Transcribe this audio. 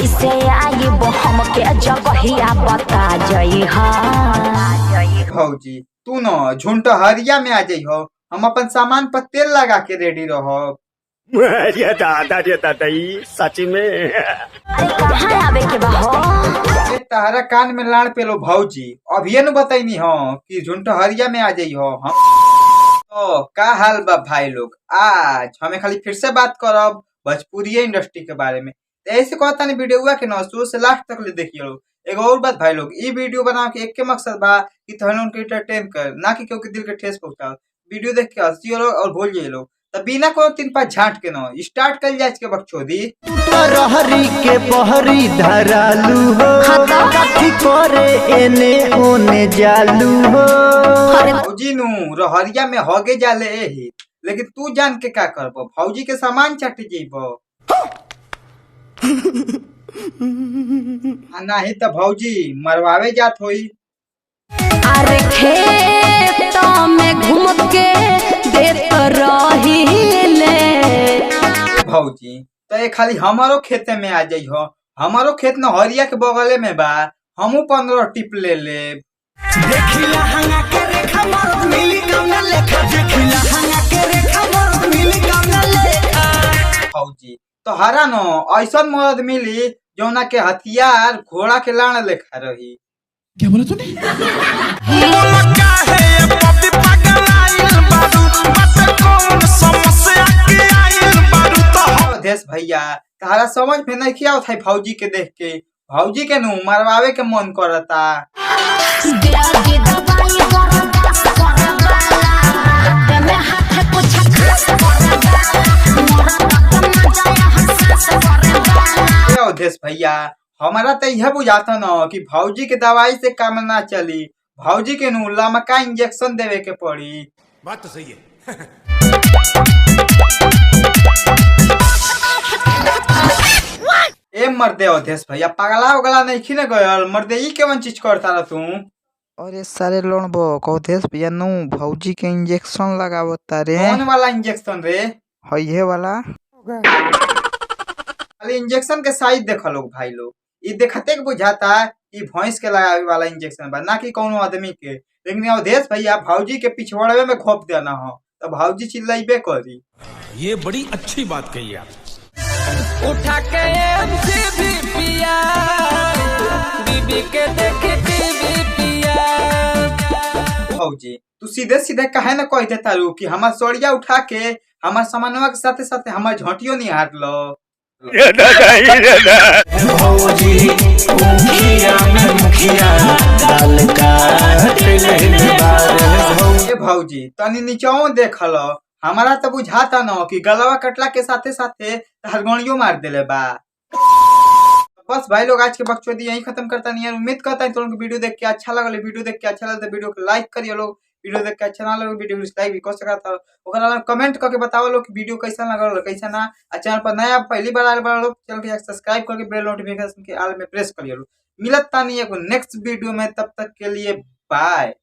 कैसे आई वो हमके जगहिया बता जई हा। भौजी तू न झुंट हरिया में आ जाइ हो, हम अपन सामान पर तेल लगा के रेडी रहो। अरे दादा सच में। अरे कहाँ आवे के बा हो? तारा कान में लाड़ पेलो भौजी, अभिये न बताइनी हो कि झुंट हरिया में आ जाइ हो। हम तो का हाल बा भाई लोग, आज हमें खाली फिर से बात करब भोजपुरी इंडस्ट्री के बारे में। ऐसे कहता नहीं वीडियो के न शुरू से लास्ट तक ले देखिए। एगो और बात भाई लोग, ये वीडियो बनाओ के एक के मकसद बा कि तहन उनके एंटरटेन कर, ना कि क्योंकि दिल के ठेस पहुंचाओ। वीडियो देख के हंसी लोग और भूल जाइए लोग। तो बिना कोनो तीन पाँच झांट के न स्टार्ट कर जाए के बकचोदी। रहरी के बहरी धरालू हो, कथी करे एने ओने जालू हो। भौजी नु रहरिया में होगे जाले एही, लेकिन तू जान के का करबो, भौजी के सामान चट जेबो। नहीं तो भौजी मरवावे जात होई। अरे खेत में घूम के देत रहीले। भौजी तो ये खाली हमारो खेत में आ जाइ हो, हमारो खेत न हरिया के बगले में बा, हमू 15 टिप ले लेब। देखिला हंगा के रेखा मरद मिली कमला लेखा, देखिला हंगा के रेखा मरद मिली कमला लेखा। भौजी तो हरा न ऐसा मर्द मिली जौना के हथियार घोड़ा के लाण लेखा रही। क्या बोला तूने? देश भैया तारा समझ में नहीं किया था भौजी के देख के, भौजी के नु मरवावे के मन करता। देश भैया हमारा तो यह बुझाता न कि भौजी के दवाई से काम ना चली, भौजी के नु लमका इंजेक्शन देवे के पड़ी। बात तो सही है। ए मर्दे अवधेश भैया पगला उगला नहीं खिने गयल, मर्दे ई केवन चीज करता रह तू? अरे सारे लोन बो कौधेश भैया नु भौजी के इंजेक्शन लगावता रे। कौन वाला इंजेक्शन रे? हइहे वाला। खाली इंजेक्शन के साइज देख लोग भाई लोग, ई देखते के बुझाता ई भैंस के लगावे वाला इंजेक्शन बा, ना कि कोनो आदमी के। लेकिन अवधेश भैया भौजी के पिछवाड़े में घोप देना हो तो भौजी चिल्लाइबे करी। ये बड़ी अच्छी बात कही आप। उठा के एमसीबी पिया, बीबी के देखे टीवी पिया। भौजी तू सीधे सीधे कहे न कह देता रू कि हमार सोड़िया उठा के हमार सामानवा के साथे साथे हमार झोंटियो नहीं हार लो। भौजी मुखिया में मुखिया दाल काट लेने बारे। ए भौजी तनी नीचों देख लो, हमारा तो बुझाता न कि गलवा कटला के साथे साथे हरगोनियो मार देले बा। बस भाई लोग आज के बकचोदी यही खत्म करता नहीं है। उम्मीद करता है तुम लोग वीडियो देख के अच्छा लगा। वीडियो देख के अच्छा लगा तो वीडियो को लाइक करिए लोग, वीडियो देख के अच्छा ना लगे वीडियो डिसलाइक भी कर सकता है। ओकरा कमेंट करके बताओ लोग कि वीडियो कैसा लगा कैसा ना। चैनल पर नया पहली बार आए बड़ा लोग चैनल के सब्सक्राइब करके बेल नोटिफिकेशन के आल में प्रेस करिए लोग। मिलत तानी एगो नेक्स्ट वीडियो में, तब तक के लिए बाय।